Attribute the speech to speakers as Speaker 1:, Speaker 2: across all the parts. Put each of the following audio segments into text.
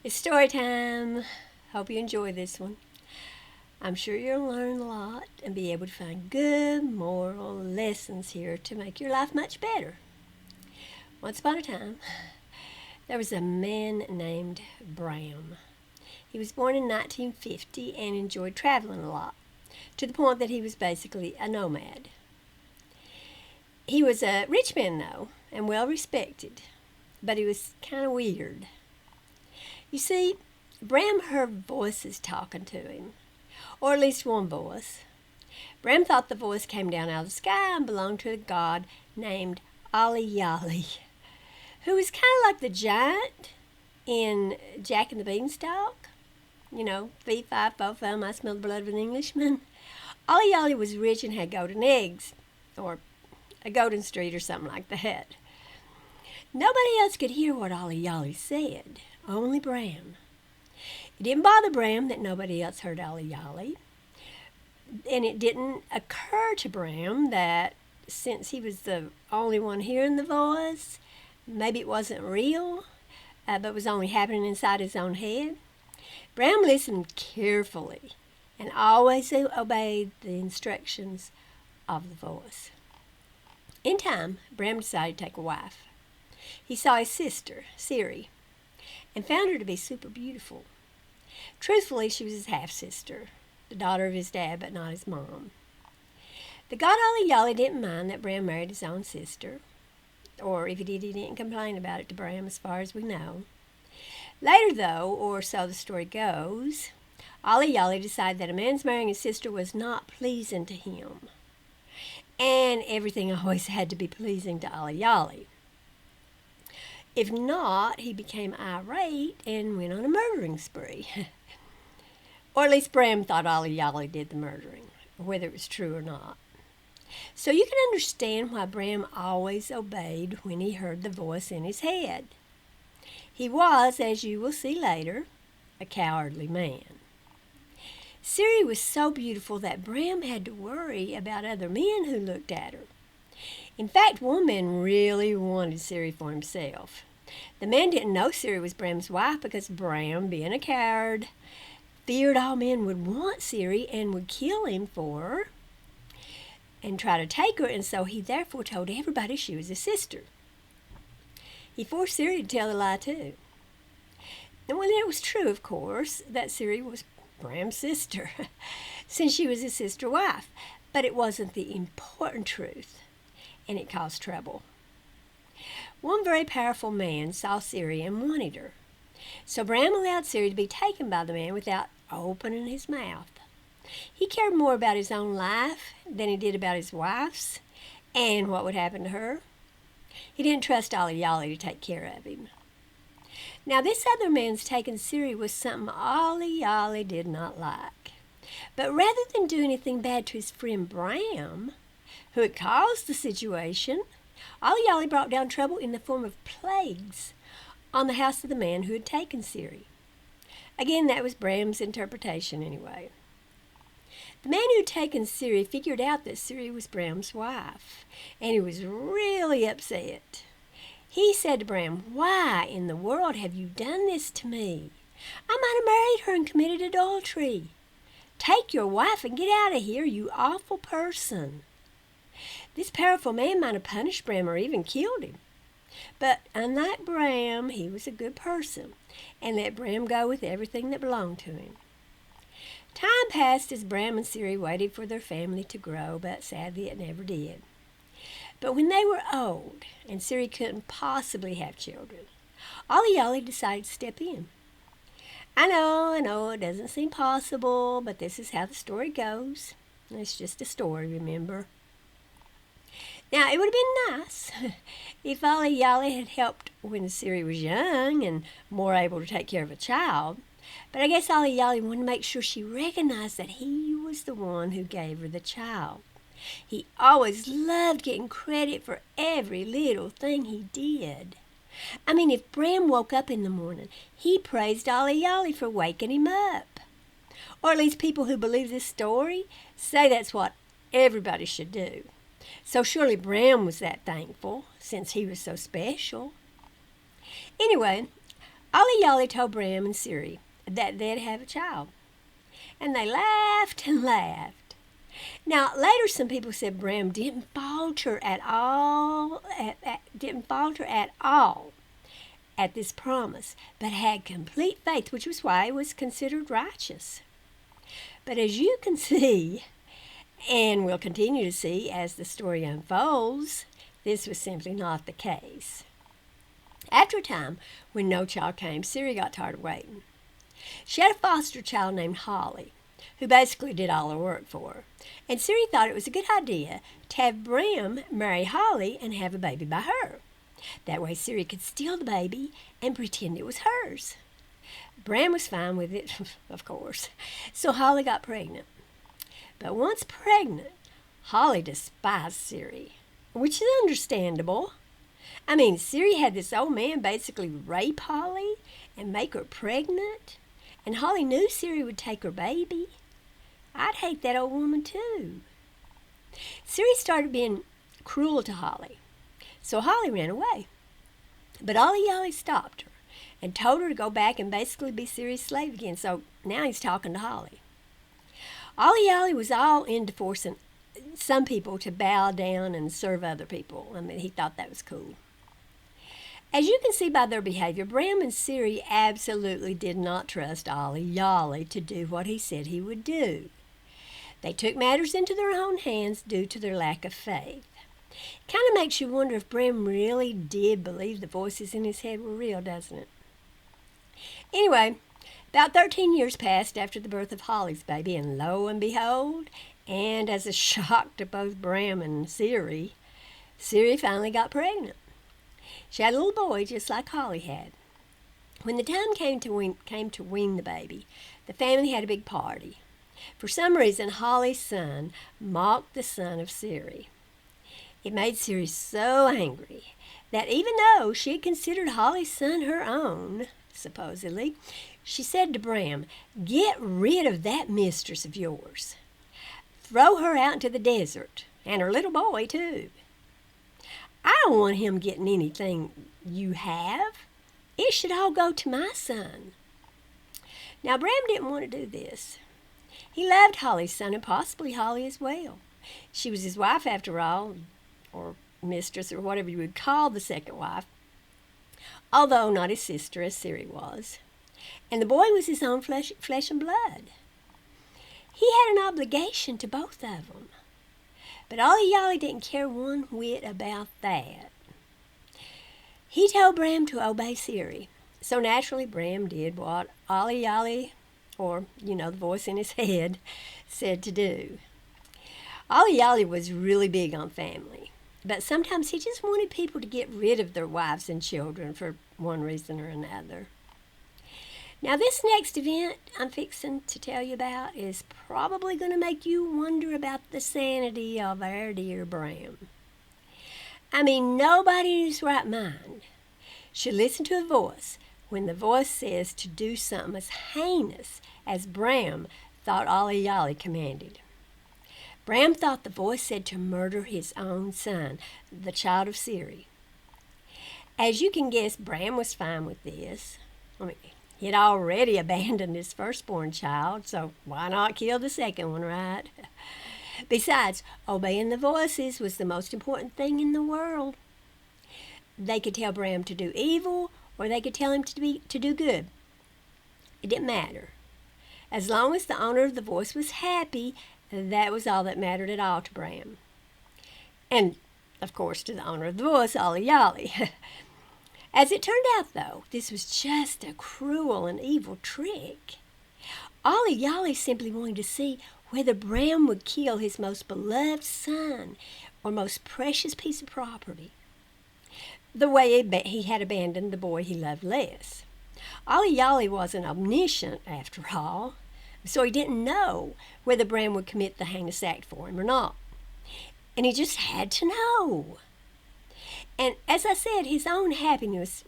Speaker 1: It's story time. Hope you enjoy this one. I'm sure you'll learn a lot and be able to find good moral lessons here to make your life much better. Once upon a time, there was a man named Bram. He was born in 1950 and enjoyed traveling a lot, to the point that he was basically a nomad. He was a rich man, though, and well respected, but he was kind of weird. You see, Bram heard voices talking to him, or at least one voice. Bram thought the voice came down out of the sky and belonged to a god named Ali-Yali, who was kind of like the giant in Jack and the Beanstalk. You know, Fee-fi-fo-fum, I smell the blood of an Englishman. Ali-Yali was rich and had golden eggs, or a golden street or something like that. Nobody else could hear what Ali-Yali said, only Bram. It didn't bother Bram that nobody else heard Ali-Yali, and it didn't occur to Bram that since he was the only one hearing the voice, maybe it wasn't real, but was only happening inside his own head. Bram listened carefully and always obeyed the instructions of the voice. In time, Bram decided to take a wife. He saw his sister, Siri, and found her to be super beautiful. Truthfully, she was his half-sister, the daughter of his dad, but not his mom. The god Ali-Yali didn't mind that Bram married his own sister, or if he did, he didn't complain about it to Bram as far as we know. Later, though, or so the story goes, Ali-Yali decided that a man's marrying his sister was not pleasing to him, and everything always had to be pleasing to Ali-Yali. If not, he became irate and went on a murdering spree. Or at least Bram thought Ali-Yali did the murdering, whether it was true or not. So you can understand why Bram always obeyed when he heard the voice in his head. He was, as you will see later, a cowardly man. Siri was so beautiful that Bram had to worry about other men who looked at her. In fact, one man really wanted Siri for himself. The man didn't know Siri was Bram's wife because Bram, being a coward, feared all men would want Siri and would kill him for her and try to take her, and so he therefore told everybody she was his sister. He forced Siri to tell the lie too. And well, it was true, of course, that Siri was Bram's sister, since she was his sister wife, but it wasn't the important truth, and it caused trouble. One very powerful man saw Siri and wanted her. So Bram allowed Siri to be taken by the man without opening his mouth. He cared more about his own life than he did about his wife's and what would happen to her. He didn't trust Ali-Yali to take care of him. Now this other man's taking Siri was something Ali-Yali did not like. But rather than do anything bad to his friend Bram, who had caused the situation, Ali-Yali brought down trouble in the form of plagues on the house of the man who had taken Siri. Again, that was Bram's interpretation anyway. The man who had taken Siri figured out that Siri was Bram's wife, and he was really upset. He said to Bram, "Why in the world have you done this to me? I might have married her and committed adultery. Take your wife and get out of here, you awful person." This powerful man might have punished Bram or even killed him. But unlike Bram, he was a good person and let Bram go with everything that belonged to him. Time passed as Bram and Siri waited for their family to grow, but sadly it never did. But when they were old and Siri couldn't possibly have children, Ali-Yali decided to step in. I know, it doesn't seem possible, but this is how the story goes. It's just a story, remember? Now, it would have been nice if Ali-Yali had helped when Siri was young and more able to take care of a child, but I guess Ali-Yali wanted to make sure she recognized that he was the one who gave her the child. He always loved getting credit for every little thing he did. I mean, if Bram woke up in the morning, he praised Ali-Yali for waking him up. Or at least people who believe this story say that's what everybody should do. So surely Bram was that thankful, since he was so special. Anyway, Ali-Yali told Bram and Siri that they'd have a child, and they laughed and laughed. Now, later some people said Bram didn't falter at all at this promise, but had complete faith, which was why he was considered righteous. But as you can see, and will continue to see as the story unfolds, this was simply not the case. After a time, when no child came, Siri got tired of waiting. She had a foster child named Holly, who basically did all her work for her. And Siri thought it was a good idea to have Bram marry Holly and have a baby by her. That way Siri could steal the baby and pretend it was hers. Bram was fine with it, of course, so Holly got pregnant. But once pregnant, Holly despised Siri, which is understandable. I mean, Siri had this old man basically rape Holly and make her pregnant, and Holly knew Siri would take her baby. I'd hate that old woman too. Siri started being cruel to Holly, so Holly ran away. But Ali-Yali stopped her and told her to go back and basically be Siri's slave again, so now he's talking to Holly. Ali-Yali was all into forcing some people to bow down and serve other people. I mean, he thought that was cool. As you can see by their behavior, Bram and Siri absolutely did not trust Ali-Yali to do what he said he would do. They took matters into their own hands due to their lack of faith. It kind of makes you wonder if Bram really did believe the voices in his head were real, doesn't it? Anyway, about 13 years passed after the birth of Holly's baby, and lo and behold, and as a shock to both Bram and Siri, Siri finally got pregnant. She had a little boy just like Holly had. When the time came to wean the baby, the family had a big party. For some reason, Holly's son mocked the son of Siri. It made Siri so angry that even though she had considered Holly's son her own, supposedly, she said to Bram, "Get rid of that mistress of yours. Throw her out into the desert, and her little boy, too. I don't want him getting anything you have. It should all go to my son." Now, Bram didn't want to do this. He loved Holly's son, and possibly Holly as well. She was his wife, after all, or mistress, or whatever you would call the second wife, although not his sister, as Siri was. And the boy was his own flesh and blood. He had an obligation to both of them. But Ali-Yali didn't care one whit about that. He told Bram to obey Siri. So naturally, Bram did what Ali-Yali, or, the voice in his head, said to do. Ali-Yali was really big on family, but sometimes he just wanted people to get rid of their wives and children for one reason or another. Now, this next event I'm fixing to tell you about is probably going to make you wonder about the sanity of our dear Bram. I mean, nobody in his right mind should listen to a voice when the voice says to do something as heinous as Bram thought Ali-Yali commanded. Bram thought the voice said to murder his own son, the child of Siri. As you can guess, Bram was fine with this. He had already abandoned his firstborn child, so why not kill the second one, right? Besides, obeying the voices was the most important thing in the world. They could tell Bram to do evil, or they could tell him to do good. It didn't matter. As long as the owner of the voice was happy, that was all that mattered at all to Bram. And, of course, to the owner of the voice, Ali-Yali. As it turned out, though, this was just a cruel and evil trick. Ali-Yali simply wanted to see whether Bram would kill his most beloved son or most precious piece of property, the way he had abandoned the boy he loved less. Ali-Yali wasn't omniscient, after all, so he didn't know whether Bram would commit the heinous act for him or not. And he just had to know. And as I said, his own happiness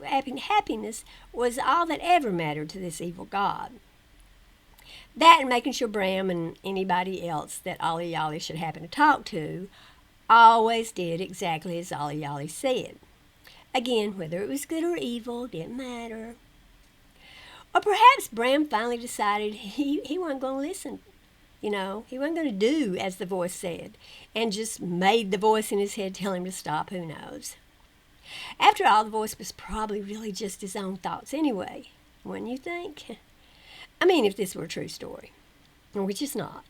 Speaker 1: was all that ever mattered to this evil god. That and making sure Bram and anybody else that Ali-Yali should happen to talk to always did exactly as Ali-Yali said. Again, whether it was good or evil didn't matter. Or perhaps Bram finally decided he wasn't going to listen. He wasn't going to do as the voice said, and just made the voice in his head tell him to stop. Who knows? After all, the voice was probably really just his own thoughts anyway, wouldn't you think? I mean, if this were a true story, which it's not.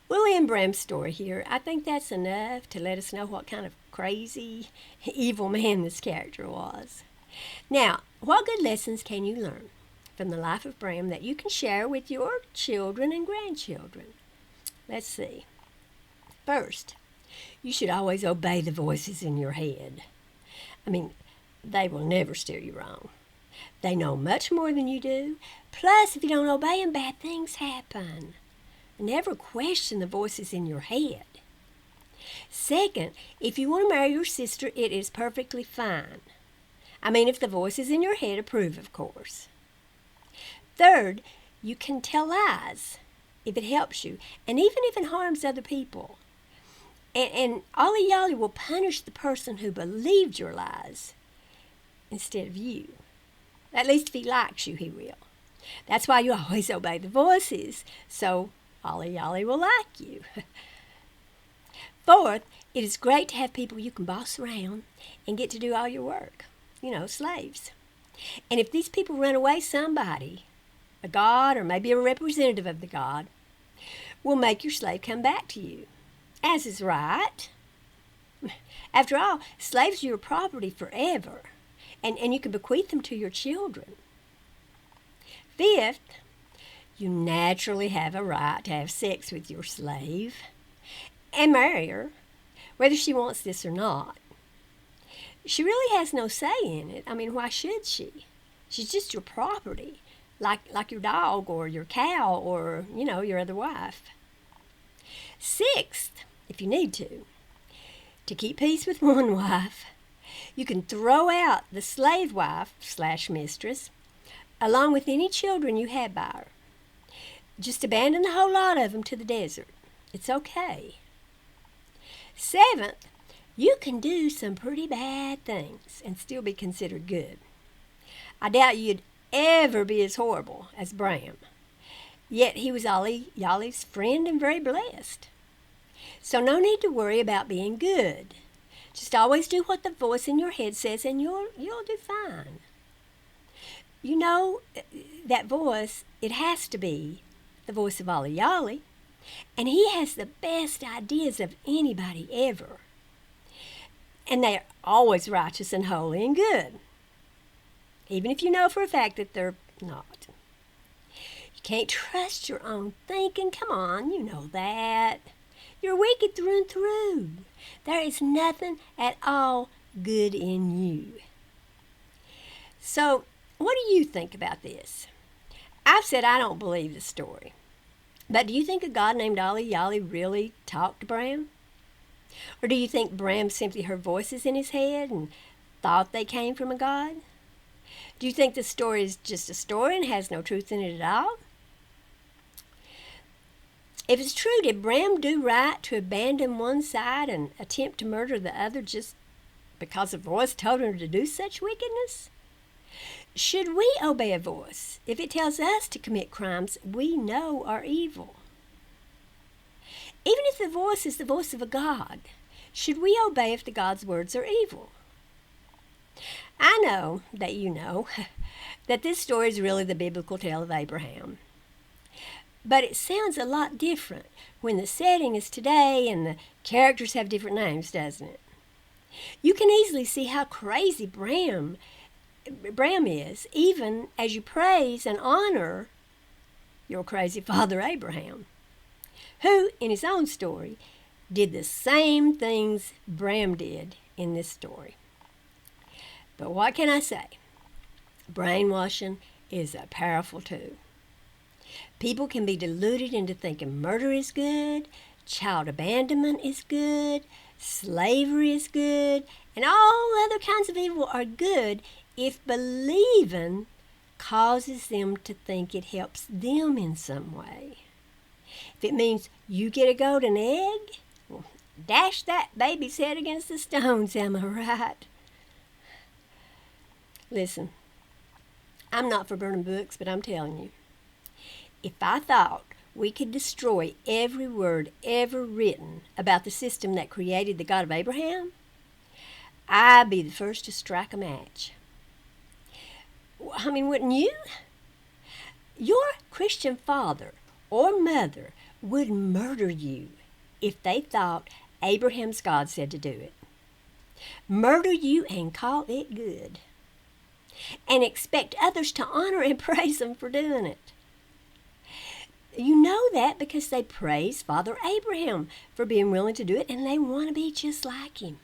Speaker 1: We'll end Bram's story here. I think that's enough to let us know what kind of crazy, evil man this character was. Now, what good lessons can you learn from the life of Bram that you can share with your children and grandchildren? Let's see. First, you should always obey the voices in your head. I mean, they will never steer you wrong. They know much more than you do. Plus, if you don't obey them, bad things happen. Never question the voices in your head. Second, if you want to marry your sister, it is perfectly fine. I mean, if the voices in your head approve, of course. Third, you can tell lies if it helps you, and even if it harms other people. And Ali-Yali will punish the person who believed your lies instead of you. At least if he likes you, he will. That's why you always obey the voices, so Ali-Yali will like you. Fourth, it is great to have people you can boss around and get to do all your work. Slaves. And if these people run away, somebody, a god or maybe a representative of the god, will make your slave come back to you, as is right. After all, slaves are your property forever, and you can bequeath them to your children. Fifth, you naturally have a right to have sex with your slave and marry her, whether she wants this or not. She really has no say in it. I mean, why should she? She's just your property, like your dog or your cow or, your other wife. Sixth, if you need to keep peace with one wife, you can throw out the slave wife / mistress along with any children you had by her. Just abandon the whole lot of them to the desert. It's okay. Seventh, you can do some pretty bad things and still be considered good. I doubt you'd ever be as horrible as Bram. Yet he was Ali-Yali's friend and very blessed. So no need to worry about being good. Just always do what the voice in your head says and you'll do fine. That voice, it has to be the voice of Ali-Yali, and he has the best ideas of anybody ever. And they are always righteous and holy and good, even if you know for a fact that they're not. You can't trust your own thinking. Come on, you know that. You're wicked through and through. There is nothing at all good in you. So, what do you think about this? I've said I don't believe the story. But do you think a god named Ali-Yali really talked to Bram? Or do you think Bram simply heard voices in his head and thought they came from a god? Do you think the story is just a story and has no truth in it at all? If it's true, did Bram do right to abandon one side and attempt to murder the other just because a voice told him to do such wickedness? Should we obey a voice if it tells us to commit crimes we know are evil? Even if the voice is the voice of a god, should we obey if the god's words are evil? I know that you know that this story is really the biblical tale of Abraham. But it sounds a lot different when the setting is today and the characters have different names, doesn't it? You can easily see how crazy Bram is, even as you praise and honor your crazy father Abraham, who, in his own story, did the same things Bram did in this story. But what can I say? Brainwashing is a powerful tool. People can be deluded into thinking murder is good, child abandonment is good, slavery is good, and all other kinds of evil are good if believing causes them to think it helps them in some way. If it means you get a golden egg, well, dash that baby's head against the stones, am I right? Listen, I'm not for burning books, but I'm telling you, if I thought we could destroy every word ever written about the system that created the God of Abraham, I'd be the first to strike a match. I mean, wouldn't you? Your Christian father or mother would murder you if they thought Abraham's God said to do it. Murder you and call it good. And expect others to honor and praise them for doing it. You know that because they praise Father Abraham for being willing to do it, and they want to be just like him.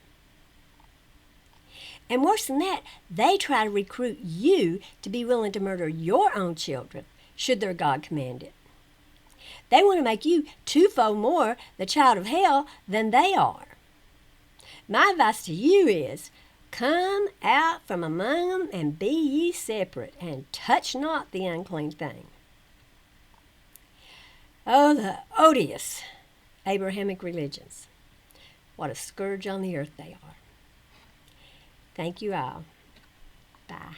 Speaker 1: And worse than that, they try to recruit you to be willing to murder your own children, should their God command it. They want to make you twofold more the child of hell than they are. My advice to you is, come out from among them and be ye separate, and touch not the unclean thing. Oh, the odious Abrahamic religions. What a scourge on the earth they are. Thank you all. Bye.